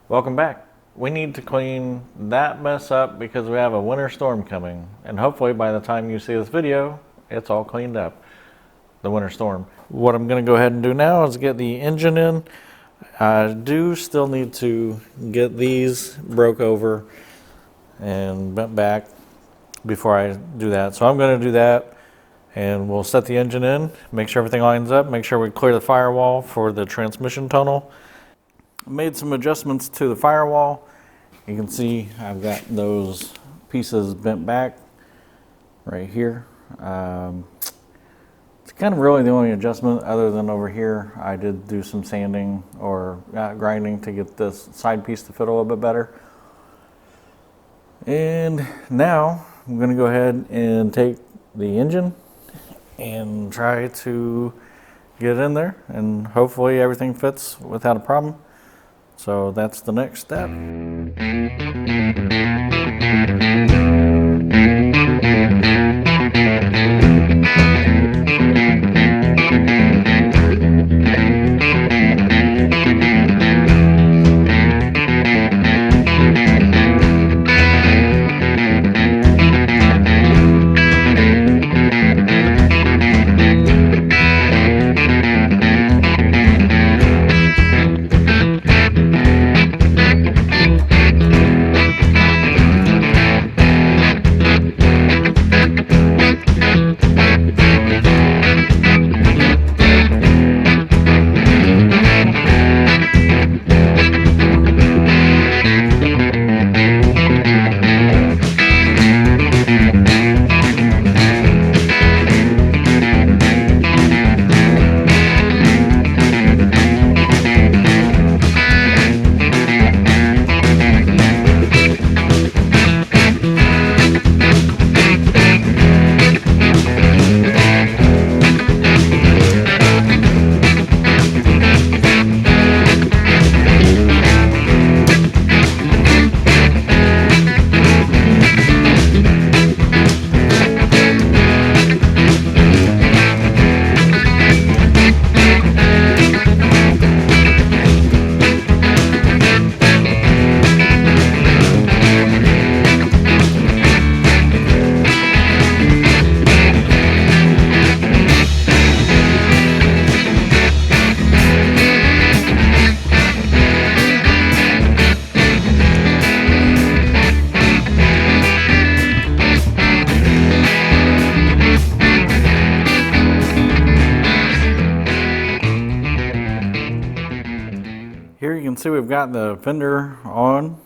Welcome back. We need to clean that mess up because we have a winter storm coming. And hopefully by the time you see this video, it's all cleaned up. The winter storm. What I'm going to go ahead and do now is get the engine in. I do still need to get these broke over and bent back before I do that. So I'm going to do that, and we'll set the engine in, make sure everything lines up, make sure we clear the firewall for the transmission tunnel. Made some adjustments to the firewall. You can see I've got those pieces bent back right here. It's kind of really the only adjustment other than over here. I did do some sanding or grinding to get this side piece to fit a little bit better. And now I'm going to go ahead and take the engine and try to get it in there, and hopefully everything fits without a problem. So that's the next step. Here you can see we've got the fender on.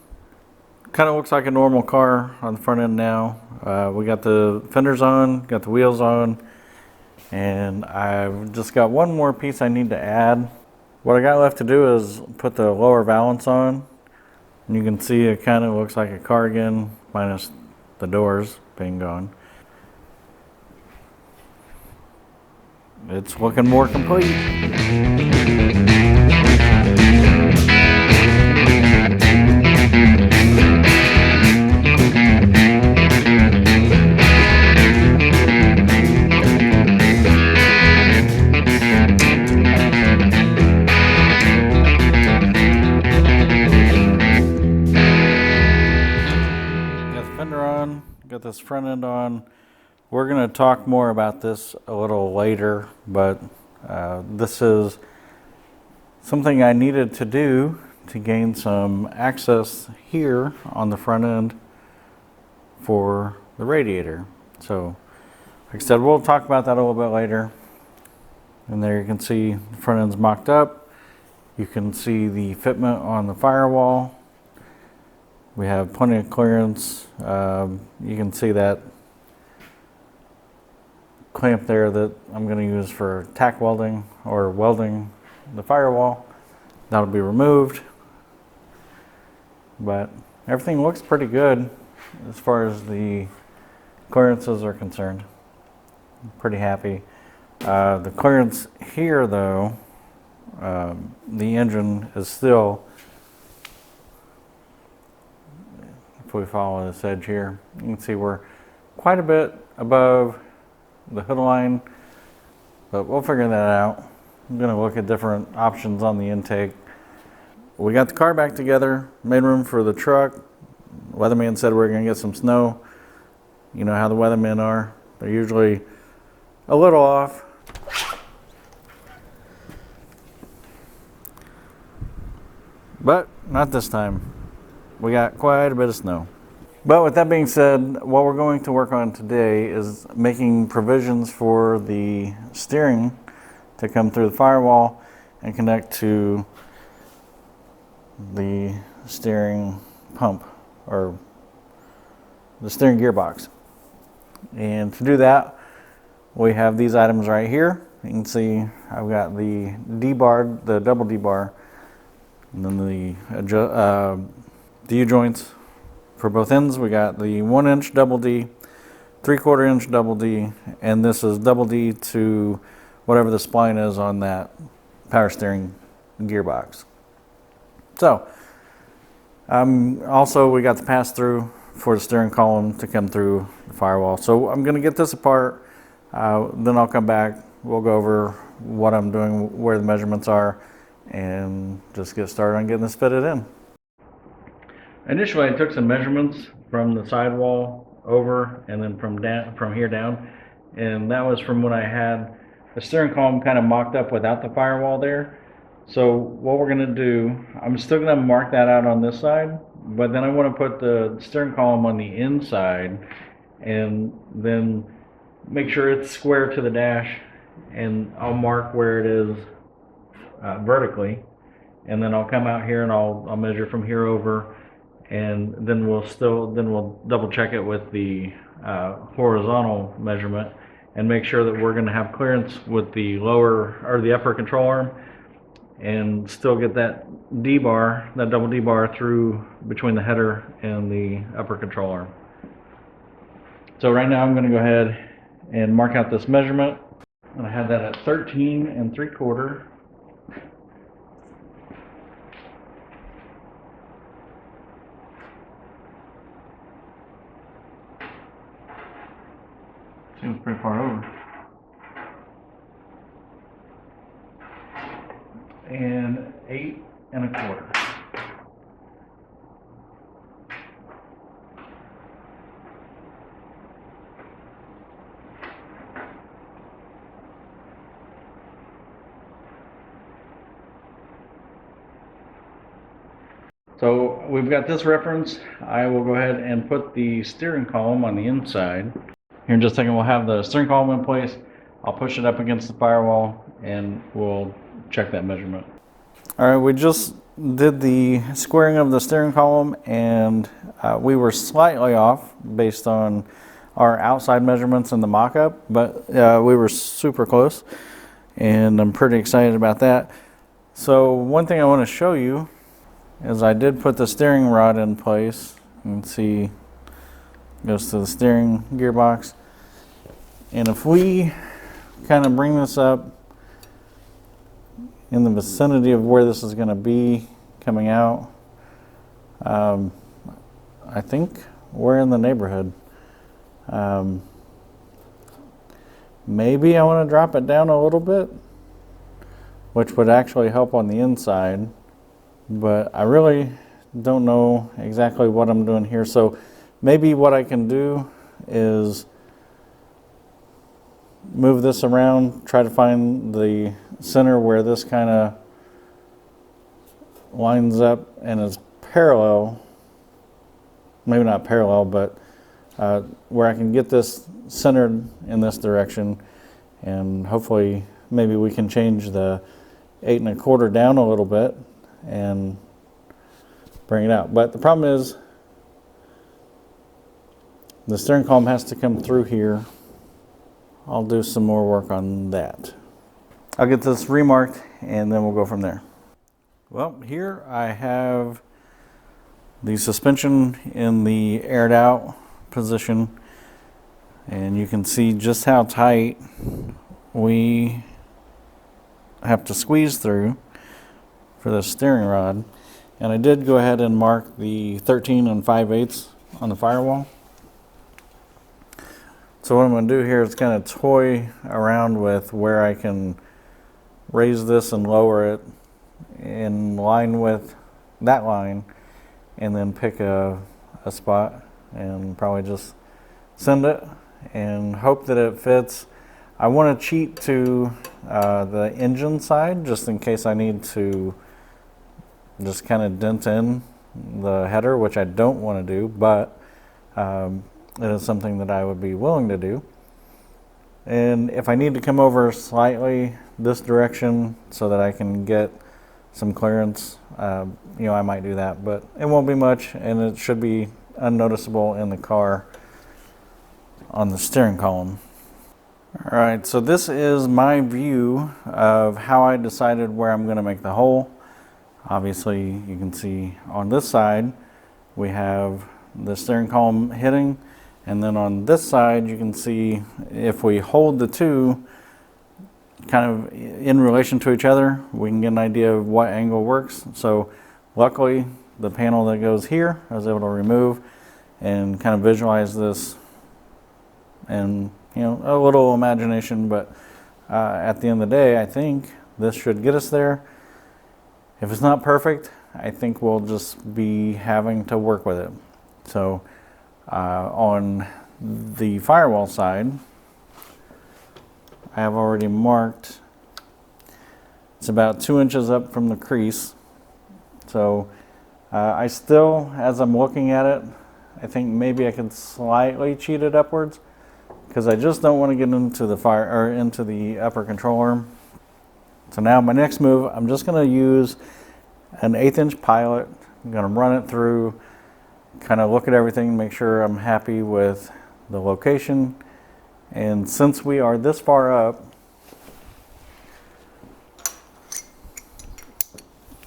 Kind of looks like a normal car on the front end now. We got the fenders on, got the wheels on, and I've just got one more piece I need to add. What I got left to do is put the lower valance on. And you can see it kind of looks like a car again, minus the doors being gone. It's looking more complete. Got this front end on. We're going to talk more about this a little later, but this is something I needed to do to gain some access here on the front end for the radiator. So like I said, we'll talk about that a little bit later. And there you can see the front end's mocked up. You can see the fitment on the firewall. We have plenty of clearance. You can see that clamp there that I'm going to use for tack welding or welding the firewall. That'll be removed. But everything looks pretty good as far as the clearances are concerned. I'm pretty happy. The clearance here though, the engine is still, if we follow this edge here, you can see we're quite a bit above the hood line, but we'll figure that out. I'm going to look at different options on the intake. we got the car back together, made room for the truck. Weatherman said we were going to get some snow. You know how the weathermen are. They're usually a little off. But not this time. We got quite a bit of snow. But with that being said, what we're going to work on today is making provisions for the steering to come through the firewall and connect to the steering pump or the steering gearbox. And to do that, we have these items right here. You can see I've got the D-bar, the double D-bar, and then the U-joints for both ends. We got the 1-inch double D, 3/4 inch double D, and this is double D to whatever the spline is on that power steering gearbox. So also we got the pass-through for the steering column to come through the firewall. So I'm going to get this apart, then I'll come back, we'll go over what I'm doing, where the measurements are, and just get started on getting this fitted in. Initially I took some measurements from the sidewall over and then from here down, and that was from when I had the steering column kind of mocked up without the firewall there. So what we're going to do, I'm still going to mark that out on this side, but then I want to put the steering column on the inside and then make sure it's square to the dash, and I'll mark where it is vertically, and then I'll come out here and I'll measure from here over, and then we'll double check it with the horizontal measurement and make sure that we're going to have clearance with the lower or the upper control arm, and still get that D-bar, that double D-bar through between the header and the upper control arm. So right now I'm going to go ahead and mark out this measurement, and I had that at 13 3/4. Seems pretty far over. And 8 1/4. So we've got this reference. I will go ahead and put the steering column on the inside. Here in just a second we'll have the steering column in place. I'll push it up against the firewall and we'll check that measurement. Alright, we just did the squaring of the steering column, and we were slightly off based on our outside measurements in the mock-up, but we were super close, and I'm pretty excited about that. So one thing I want to show you is I did put the steering rod in place. You can see it goes to the steering gearbox, and if we kind of bring this up in the vicinity of where this is going to be coming out, I think we're in the neighborhood. Maybe I want to drop it down a little bit, which would actually help on the inside, but I really don't know exactly what I'm doing here. So maybe what I can do is move this around, try to find the center where this kind of lines up and is parallel, maybe not parallel, but where I can get this centered in this direction, and hopefully maybe we can change the 8 1/4 down a little bit and bring it out. But the problem is the steering column has to come through here. I'll do some more work on that. I'll get this remarked and then we'll go from there. Well, here I have the suspension in the aired out position, and you can see just how tight we have to squeeze through for the steering rod. And I did go ahead and mark the 13 5/8 on the firewall. So what I'm going to do here is kind of toy around with where I can raise this and lower it in line with that line and then pick a spot and probably just send it and hope that it fits. I want to cheat to the engine side just in case I need to just kind of dent in the header, which I don't want to do, but it is something that I would be willing to do. And if I need to come over slightly this direction so that I can get some clearance, you know, I might do that, but it won't be much and it should be unnoticeable in the car on the steering column. All right, so this is my view of how I decided where I'm going to make the hole. Obviously, you can see on this side we have the steering column hitting, and then on this side you can see if we hold the two kind of in relation to each other, we can get an idea of what angle works. So luckily the panel that goes here I was able to remove and kind of visualize this, and you know, a little imagination, but at the end of the day I think this should get us there. If it's not perfect, I think we'll just be having to work with it. So on the Firewall side, I have already marked, it's about 2 inches up from the crease. So I still, as I'm looking at it, I think maybe I can slightly cheat it upwards because I just don't want to get into the into the upper control arm. So now my next move, I'm just going to use an 1/8 inch pilot. I'm going to run it through, kind of look at everything, make sure I'm happy with the location. And since we are this far up,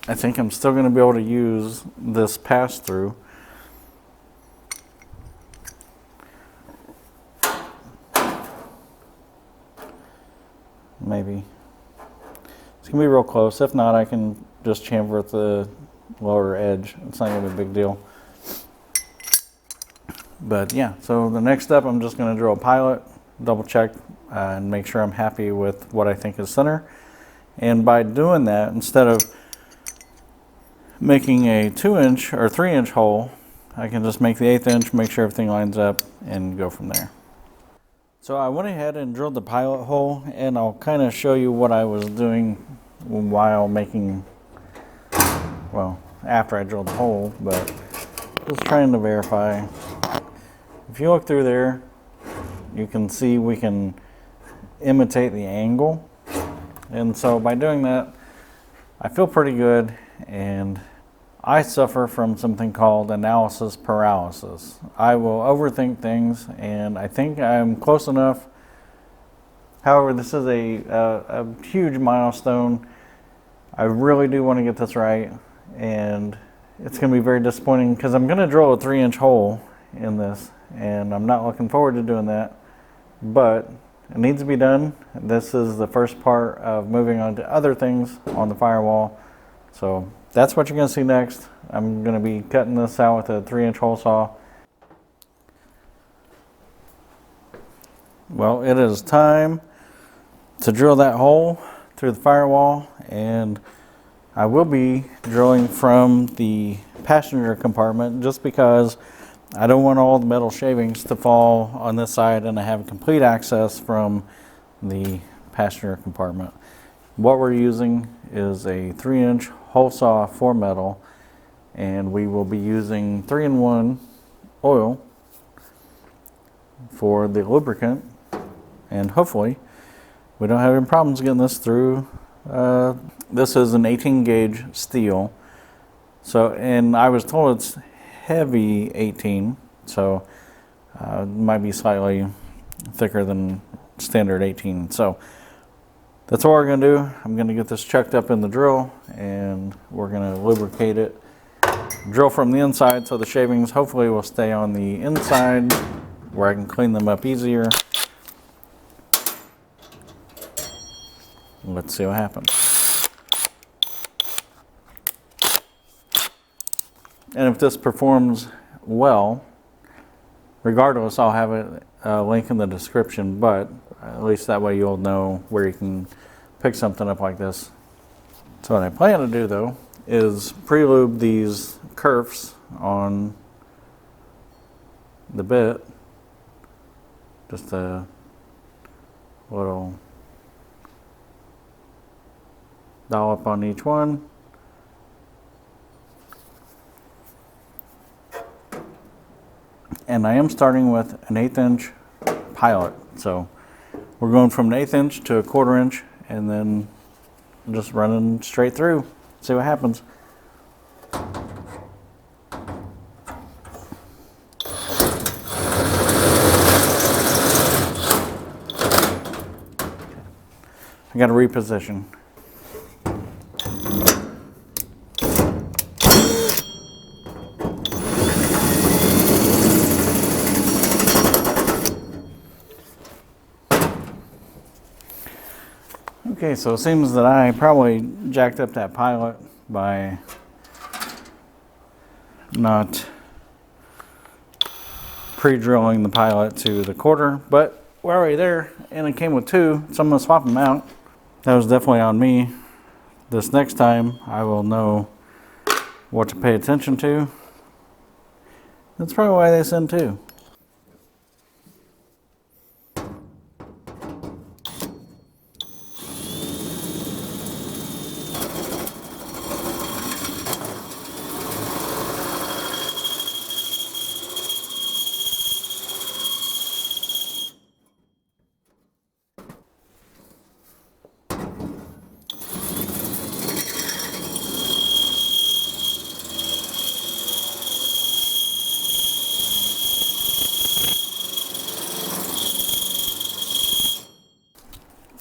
I think I'm still going to be able to use this pass through. Maybe. It's going to be real close. If not, I can just chamfer at the lower edge. It's not going to be a big deal. But yeah, so the next step, I'm just going to drill a pilot, double check and make sure I'm happy with what I think is center. And by doing that, instead of making a 2 inch or 3 inch hole, I can just make the 1/8 inch, make sure everything lines up, and go from there. So I went ahead and drilled the pilot hole, and I'll kind of show you what I was doing while making, well, after I drilled the hole, but just trying to verify. If you look through there, you can see we can imitate the angle. And so by doing that, I feel pretty good, and I suffer from something called analysis paralysis. I will overthink things, and I think I'm close enough. However, this is a huge milestone. I really do want to get this right, and it's going to be very disappointing because I'm going to drill a 3 inch hole in this, and I'm not looking forward to doing that, but it needs to be done. This is the first part of moving on to other things on the Firewall. So that's what you're going to see next. I'm going to be cutting this out with a 3 inch hole saw. Well, it is time to drill that hole through the Firewall, and I will be drilling from the passenger compartment just because I don't want all the metal shavings to fall on this side, and I have complete access from the passenger compartment. What we're using is a 3 inch hole saw for metal, and we will be using 3-in-1 oil for the lubricant, and hopefully we don't have any problems getting this through. This is an 18 gauge steel, so, and I was told it's heavy 18, so it might be slightly thicker than standard 18. So that's what we're going to do. I'm going to get this chucked up in the drill, and we're going to lubricate it. Drill from the inside so the shavings hopefully will stay on the inside where I can clean them up easier. Let's see what happens. And if this performs well, regardless, I'll have a link in the description, but at least that way you'll know where you can pick something up like this. So what I plan to do though is pre-lube these kerfs on the bit. Just a little dollop on each one. And I am starting with an 1/8 inch pilot. So we're going from an 1/8 inch to a 1/4 inch and then just running straight through. See what happens. I got to reposition. Okay, so it seems that I probably jacked up that pilot by not pre-drilling the pilot to the 1/4, but we're already there, and it came with 2, so I'm gonna swap them out. That was definitely on me. This next time, I will know what to pay attention to. That's probably why they send 2.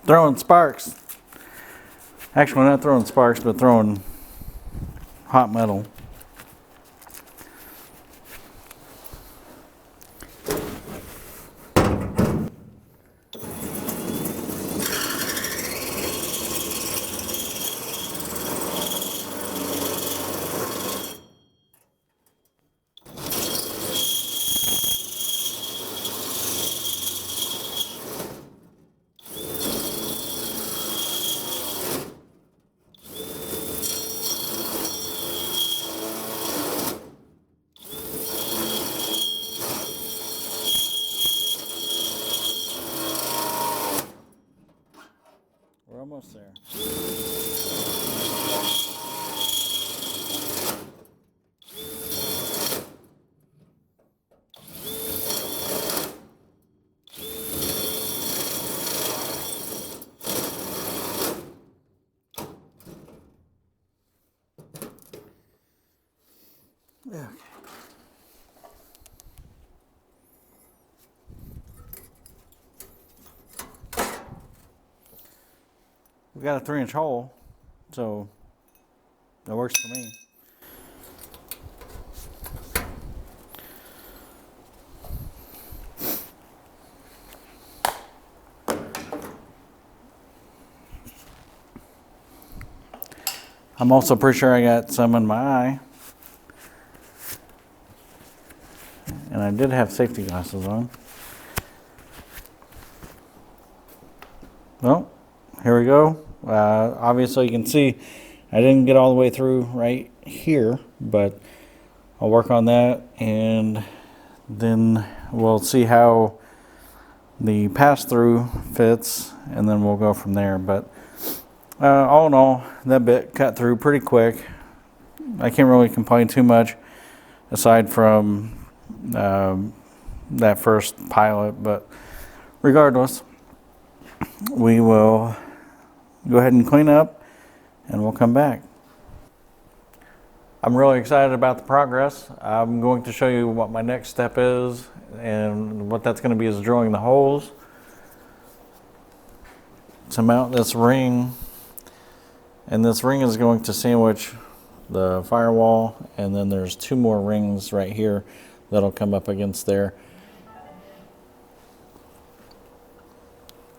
Throwing sparks. Actually, not throwing sparks, but throwing hot metal. We're almost there. Okay. We got a 3-inch hole, so that works for me. I'm also pretty sure I got some in my eye. And I did have safety glasses on. Well, here we go. Obviously you can see I didn't get all the way through right here, but I'll work on that and then we'll see how the pass-through fits and then we'll go from there. But all in all, that bit cut through pretty quick. I can't really complain too much aside from that first pilot, but regardless, we will go ahead and clean up and we'll come back. I'm really excited about the progress. I'm going to show you what my next step is, and what that's going to be is drilling the holes to mount this ring. And this ring is going to sandwich the firewall, and then there's 2 more rings right here that'll come up against there.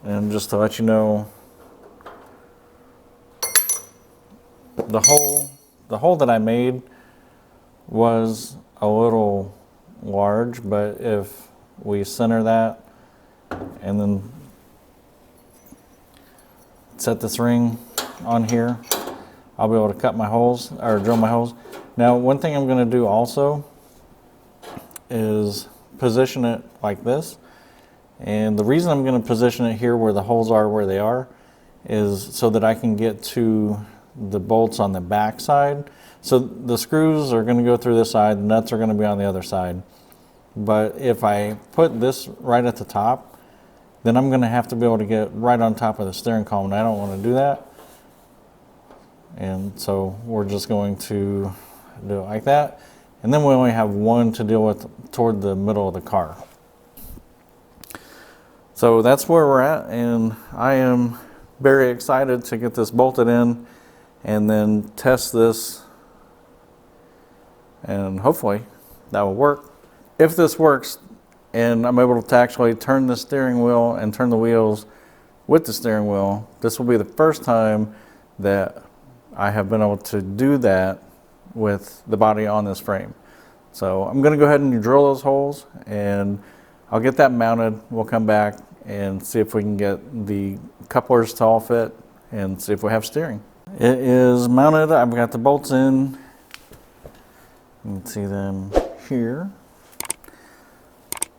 And just to let you know, the hole that I made was a little large, but if we center that and then set this ring on here, I'll be able to cut my holes or drill my holes. Now, one thing I'm going to do also is position it like this. And the reason I'm going to position it here where the holes are where they are is so that I can get to the bolts on the back side. So the screws are going to go through this side, the nuts are going to be on the other side. But if I put this right at the top, then I'm going to have to be able to get right on top of the steering column, and I don't want to do that. And so we're just going to do it like that. And then we only have one to deal with toward the middle of the car. So that's where we're at, and I am very excited to get this bolted in and then test this, and hopefully that will work. If this works and I'm able to actually turn the steering wheel and turn the wheels with the steering wheel, this will be the first time that I have been able to do that with the body on this frame. So I'm going to go ahead and drill those holes, and I'll get that mounted. We'll come back and see if we can get the couplers to all fit and see if we have steering. It is mounted. I've got the bolts in. You can see them here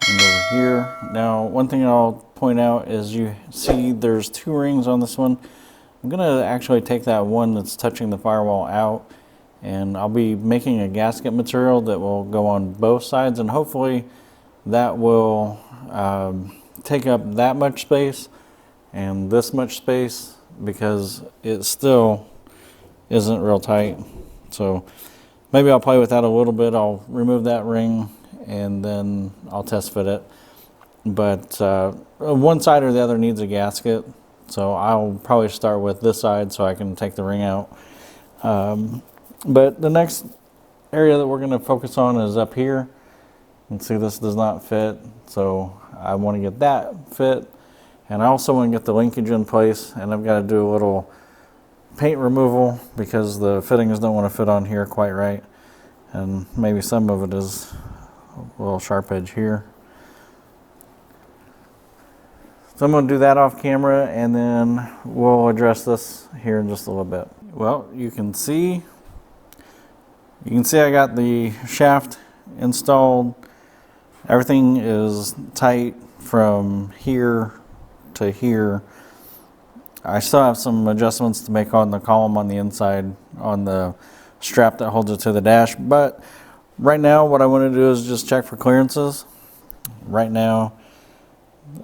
and over here. Now, one thing I'll point out is you see there's 2 rings on this one. I'm going to actually take that one that's touching the firewall out, and I'll be making a gasket material that will go on both sides, and hopefully that will take up that much space and this much space, because it still isn't real tight. So maybe I'll play with that a little bit. I'll remove that ring and then I'll test fit it. But one side or the other needs a gasket, so I'll probably start with this side so I can take the ring out. But the next area that we're going to focus on is up here. You can see this does not fit, so I want to get that fit. And I also want to get the linkage in place, and I've got to do a little paint removal because the fittings don't want to fit on here quite right. And maybe some of it is a little sharp edge here. So I'm going to do that off camera, and then we'll address this here in just a little bit. Well, you can see I got the shaft installed. Everything is tight from here to here. I still have some adjustments to make on the column on the inside on the strap that holds it to the dash, but right now what I want to do is just check for clearances. Right now,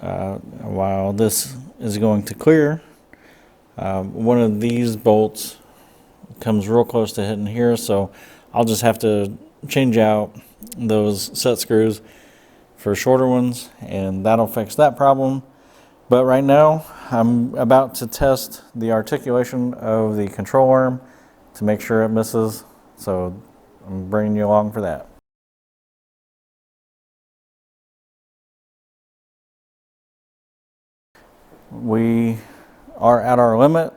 while this is going to clear, one of these bolts comes real close to hitting here, so I'll just have to change out those set screws for shorter ones, and that'll fix that problem. But right now I'm about to test the articulation of the control arm to make sure it misses, so I'm bringing you along for that. We are at our limit,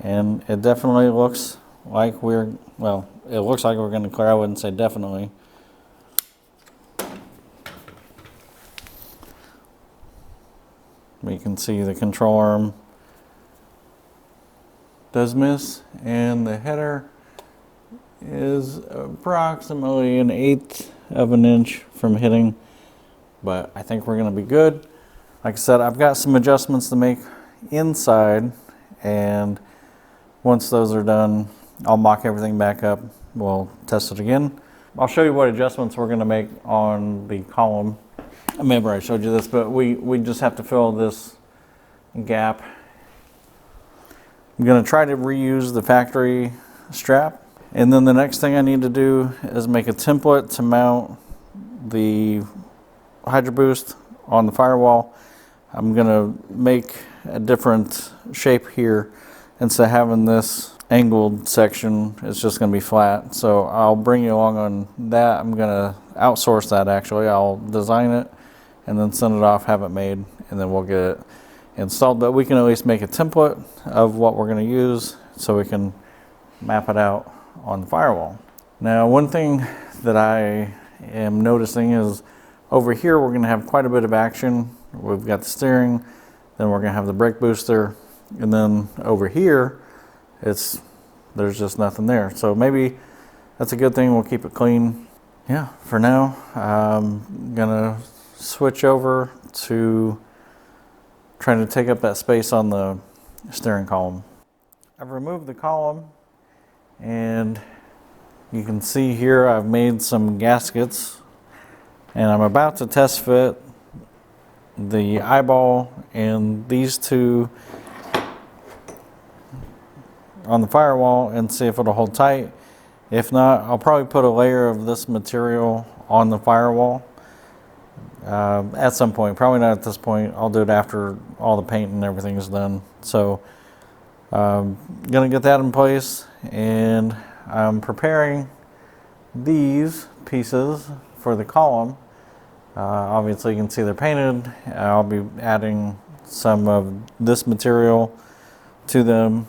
and it definitely looks like it looks like we're going to clear. I wouldn't say definitely. We can see the control arm does miss, and the header is approximately 1/8 of an inch from hitting, but I think we're going to be good. Like I said, I've got some adjustments to make inside, and once those are done, I'll mock everything back up. We'll test it again. I'll show you what adjustments we're going to make on the column. I remember I showed you this, but we just have to fill this gap. I'm going to try to reuse the factory strap. And then the next thing I need to do is make a template to mount the Hydro Boost on the Firewall. I'm going to make a different shape here. Instead of having this angled section, it's just going to be flat. So I'll bring you along on that. I'm going to outsource that actually. I'll design it and then send it off, have it made, and then we'll get it installed. But we can at least make a template of what we're going to use so we can map it out on the Firewall. Now, one thing that I am noticing is over here we're going to have quite a bit of action. We've got the steering, then we're going to have the brake booster, and then over here it's there's just nothing there. So maybe that's a good thing. We'll keep it clean. Yeah, for now, I'm gonna switch over to trying to take up that space on the steering column. I've removed the column, and you can see here I've made some gaskets, and I'm about to test fit the eyeball and these two on the firewall and see if it'll hold tight. If not, I'll probably put a layer of this material on the firewall at some point. Probably not at this point. I'll do it after all the paint and everything is done. So gonna get that in place, and I'm preparing these pieces for the column. Obviously you can see they're painted. I'll be adding some of this material to them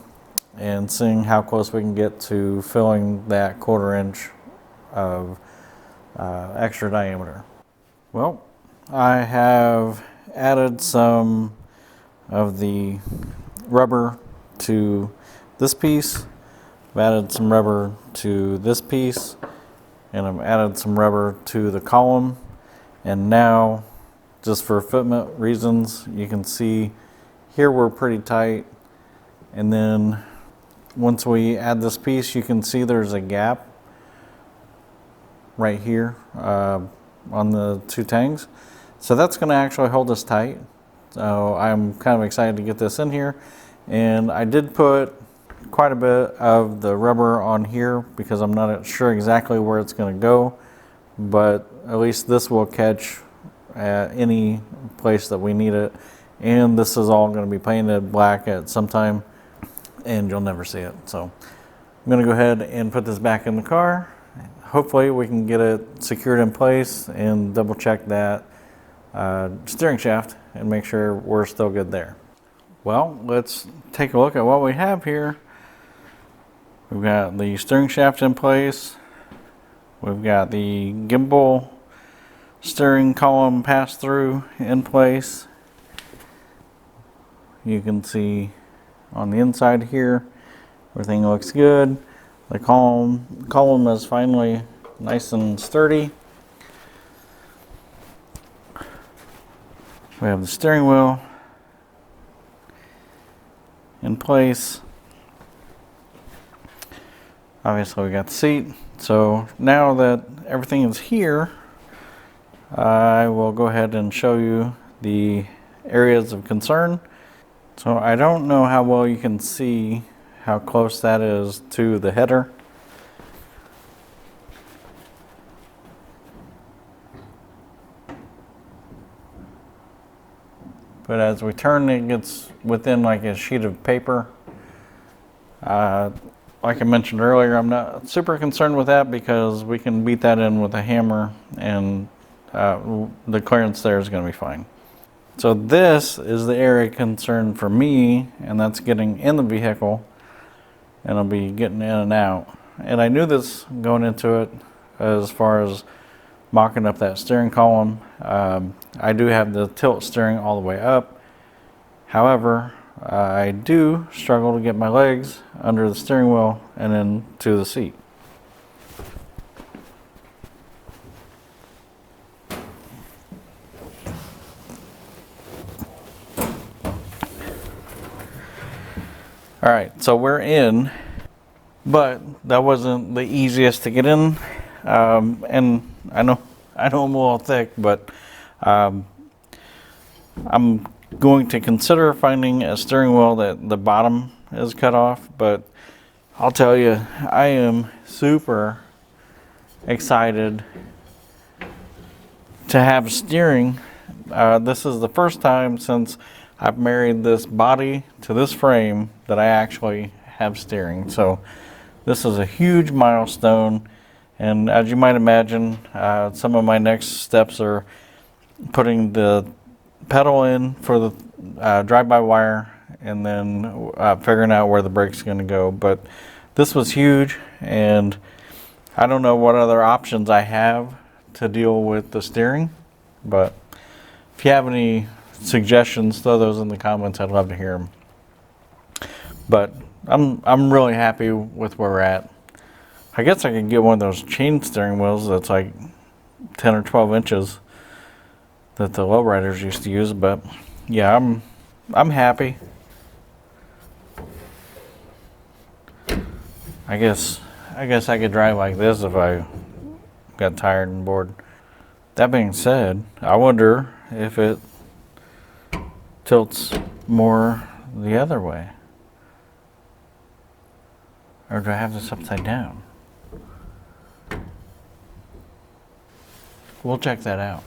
and seeing how close we can get to filling that 1/4 inch of extra diameter. Well, I have added some of the rubber to this piece. I've added some rubber to this piece, and I've added some rubber to the column. And now, just for fitment reasons, you can see here we're pretty tight, and then once we add this piece, you can see there's a gap right here on the two tangs. So that's going to actually hold us tight. So I'm kind of excited to get this in here. And I did put quite a bit of the rubber on here because I'm not sure exactly where it's going to go, but at least this will catch at any place that we need it. And this is all going to be painted black at some time, and you'll never see it. So I'm going to go ahead and put this back in the car. Hopefully we can get it secured in place and double check that steering shaft and make sure we're still good there. Well, let's take a look at what we have here. We've got the steering shaft in place. We've got the gimbal steering column pass-through in place. You can see on the inside here, everything looks good. The column is finally nice and sturdy. We have the steering wheel in place. Obviously we got the seat. So now that everything is here, I will go ahead and show you the areas of concern. So I don't know how well you can see how close that is to the header. But as we turn, it gets within like a sheet of paper. Like I mentioned earlier, I'm not super concerned with that because we can beat that in with a hammer, and the clearance there is going to be fine. So this is the area of concern for me, and that's getting in the vehicle, and I'll be getting in and out. And I knew this going into it as far as mocking up that steering column. I do have the tilt steering all the way up. However, I do struggle to get my legs under the steering wheel and into the seat. All right, so we're in, but that wasn't the easiest to get in. And I know I'm a little thick, but I'm going to consider finding a steering wheel that the bottom is cut off. But I'll tell you, I am super excited to have steering. This is the first time since I've married this body to this frame that I actually have steering. So this is a huge milestone. And as you might imagine, some of my next steps are putting the pedal in for the drive-by-wire, and then figuring out where the brake's going to go. But this was huge, and I don't know what other options I have to deal with the steering. But if you have any suggestions, throw those in the comments. I'd love to hear them. But I'm really happy with where we're at. I guess I could get one of those chain steering wheels that's like 10 or 12 inches that the lowriders used to use, but yeah, I'm happy. I guess I could drive like this if I got tired and bored. That being said, I wonder if it tilts more the other way. Or do I have this upside down? We'll check that out.